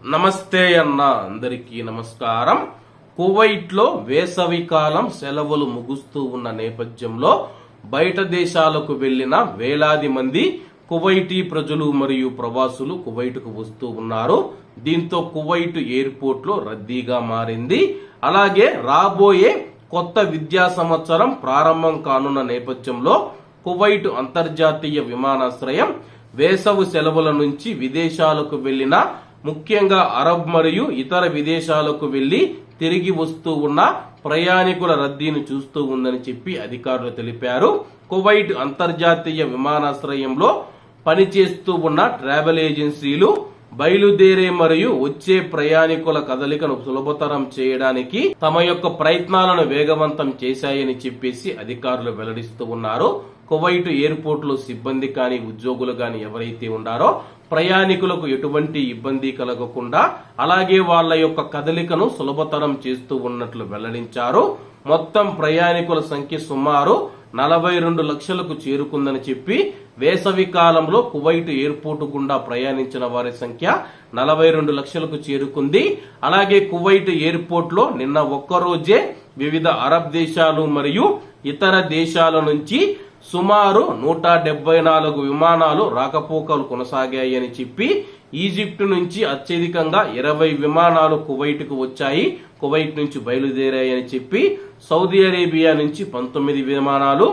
నమస్తే అన్న అందరికీ నమస్కారం. కువైట్ లో వేసవి కాలం సెలవులు ముగుస్తూ ఉన్న నేపథ్యంలో బయట దేశాలకు వెళ్లిన వేలాది మంది కువైటీ ప్రజలు మరియు ప్రవాసులు కువైట్ కు వస్తూ ఉన్నారు. దీంతో కువైట్ ఎయిర్పోర్ట్ లో రద్దీగా మారింది. అలాగే రాబోయే కొత్త విద్యా సంవత్సరం ప్రారంభం కానున్న నేపథ్యంలో కువైట్ అంతర్జాతీయ విమానాశ్రయం వేసవి సెలవుల నుంచి విదేశాలకు వెళ్లిన ముఖ్యంగా అరబ్ మరియు ఇతర విదేశాలకు వెళ్లి తిరిగి వస్తూ ఉన్న ప్రయాణికుల రద్దీని చూస్తూ ఉందని చెప్పి అధికారులు తెలిపారు. కువైట్ అంతర్జాతీయ విమానాశ్రయంలో పనిచేస్తూ ఉన్న ట్రావెల్ ఏజెన్సీలు బయలుదేరే మరియు వచ్చే ప్రయాణికుల కదలికను సులభతరం చేయడానికి తమ యొక్క ప్రయత్నాలను వేగవంతం చేశాయని చెప్పేసి అధికారులు వెల్లడిస్తూ ఉన్నారు. కువైట్ ఎయిర్పోర్ట్ లో సిబ్బంది కానీ ఉద్యోగులు కానీ ఎవరైతే ఉన్నారో ప్రయాణికులకు ఎటువంటి ఇబ్బంది కలగకుండా అలాగే వాళ్ళ యొక్క కదలికను సులభతరం చేస్తూ ఉన్నట్లు వెల్లడించారు. మొత్తం ప్రయాణికుల సంఖ్య సుమారు 42 లక్షలకు చేరుకుందని చెప్పి వేసవి కాలంలో కువైట్ ఎయిర్పోర్ట్ గుండా ప్రయాణించిన వారి సంఖ్య 42 లక్షలకు చేరుకుంది. అలాగే కువైట్ ఎయిర్పోర్ట్ లో నిన్న ఒక్కరోజే వివిధ అరబ్ దేశాలు మరియు ఇతర దేశాల నుంచి సుమారు 174 విమానాలు రాకపోకలు కొనసాగాయని చెప్పి ఈజిప్ట్ నుంచి అత్యధికంగా 20 విమానాలు కువైట్ కు వచ్చాయి, కువైట్ నుంచి బయలుదేరాయని చెప్పి సౌదీ అరేబియా నుంచి 19 విమానాలు,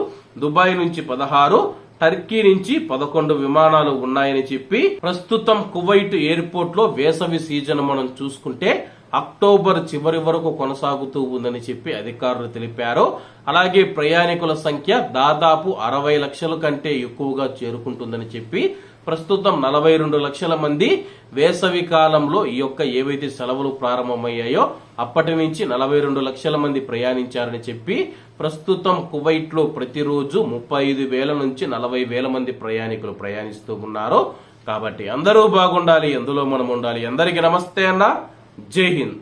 దుబాయ్ నుంచి 16, టర్కీ నుంచి 11 విమానాలు ఉన్నాయని చెప్పి ప్రస్తుతం కువైట్ ఎయిర్పోర్ట్ లో వేసవి సీజన్ మనం చూసుకుంటే అక్టోబర్ చివరి వరకు కొనసాగుతూ ఉందని చెప్పి అధికారులు తెలిపారు. అలాగే ప్రయాణికుల సంఖ్య దాదాపు 60 లక్షల కంటే ఎక్కువగా చేరుకుంటుందని చెప్పి ప్రస్తుతం 42 లక్షల మంది వేసవి కాలంలో ఈ యొక్క ఏవైతే సెలవులు ప్రారంభమయ్యాయో అప్పటి నుంచి 42 లక్షల మంది ప్రయాణించారని చెప్పి ప్రస్తుతం కువైట్ లో ప్రతిరోజు 35,000 నుంచి 40,000 మంది ప్రయాణికులు ప్రయాణిస్తూ ఉన్నారు. కాబట్టి అందరూ బాగుండాలి, అందులో మనం ఉండాలి. అందరికీ నమస్తే అన్న, జై హింద్.